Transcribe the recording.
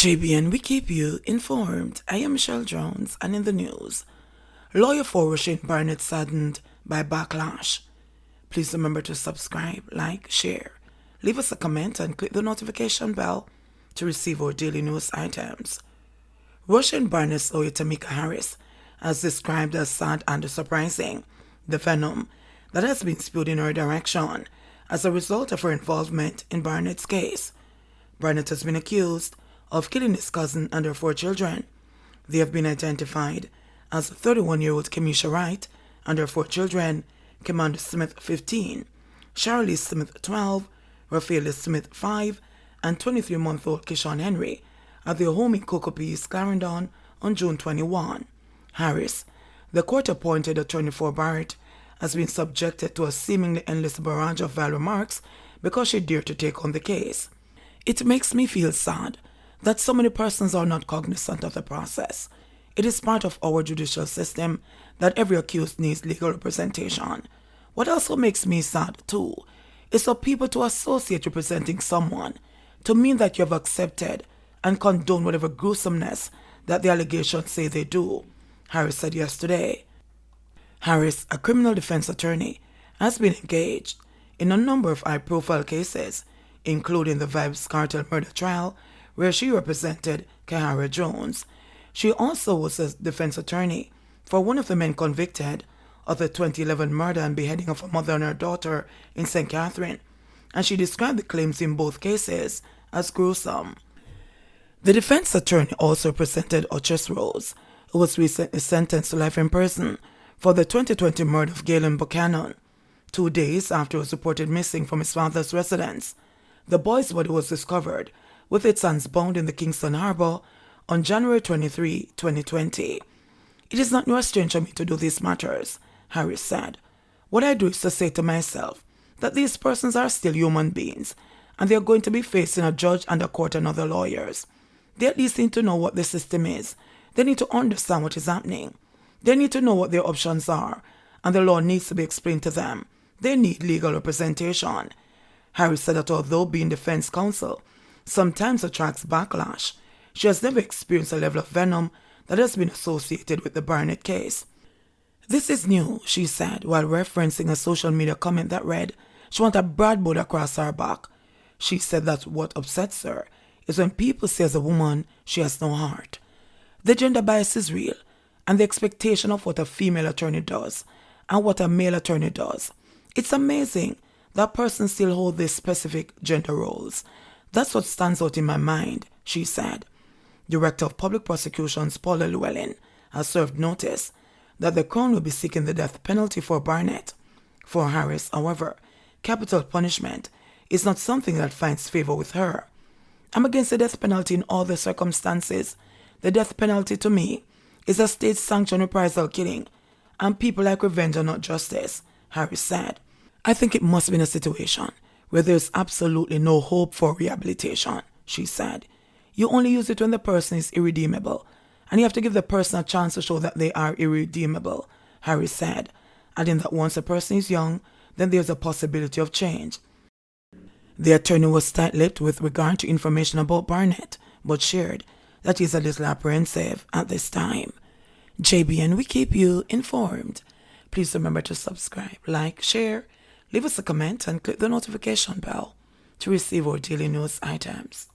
JBN, we keep you informed. I am Michelle Jones, and in the news, lawyer for Rushane Barnett saddened by Backlash. Please remember to subscribe, like, share, leave us a comment, and click the notification bell to receive our daily news items. Rushane Barnett's lawyer Tamika Harris has described as sad and surprising the venom that has been spewed in her direction as a result of her involvement in Barnett's case. Barnett has been accused of killing his cousin and her 4 children. They have been identified as 31-year-old Kamisha Wright and her 4 children, Commander Smith 15, Charlie Smith 12, Raphael Smith 5, and 23-month-old Kishon Henry at their home in Cocopies, Clarendon on June 21. Harris, the court-appointed attorney for Barrett, has been subjected to a seemingly endless barrage of vile remarks because she dared to take on the case. It makes me feel sad that so many persons are not cognizant of the process. It is part of our judicial system that every accused needs legal representation. What also makes me sad, too, is for people to associate representing someone to mean that you have accepted and condoned whatever gruesomeness that the allegations say they do, Harris said yesterday. Harris, a criminal defense attorney, has been engaged in a number of high-profile cases, including the Vibes Cartel murder trial, where she represented Kiara Jones. She also was a defense attorney for one of the men convicted of the 2011 murder and beheading of a mother and her daughter in St. Catherine, and she described the claims in both cases as gruesome. The defense attorney also represented Uchis Rose, who was recently sentenced to life in prison for the 2020 murder of Galen Buchanan, 2 days after he was reported missing from his father's residence. The boy's body was discovered with its hands bound in the Kingston Harbor on January 23, 2020. It is not no strange for me to do these matters, Harris said. What I do is to say to myself that these persons are still human beings, and they are going to be facing a judge and a court and other lawyers. They at least need to know what the system is. They need to understand what is happening. They need to know what their options are, and the law needs to be explained to them. They need legal representation. Harris said that although being defense counsel sometimes attracts backlash, she has never experienced a level of venom that has been associated with the Barnett case. This is new, she said, while referencing a social media comment that read, she wants a broadboard across her back. She said that what upsets her is when people say as a woman she has no heart. The gender bias is real, and the expectation of what a female attorney does and what a male attorney does. It's amazing that persons still hold these specific gender roles. That's what stands out in my mind, she said. Director of Public Prosecutions Paula Llewellyn has served notice that the Crown will be seeking the death penalty for Barnett. For Harris, however, capital punishment is not something that finds favor with her. I'm against the death penalty in all the circumstances. The death penalty to me is a state-sanctioned reprisal killing, and people like revenge are not justice, Harris said. I think it must be in a situation where there is absolutely no hope for rehabilitation, she said. You only use it when the person is irredeemable, and you have to give the person a chance to show that they are irredeemable, Harris said, adding that once a person is young, then there's a possibility of change. The attorney was tight-lipped with regard to information about Barnett, but shared that he is a little apprehensive at this time. JBN, we keep you informed. Please remember to subscribe, like, share, leave us a comment, and click the notification bell to receive our daily news items.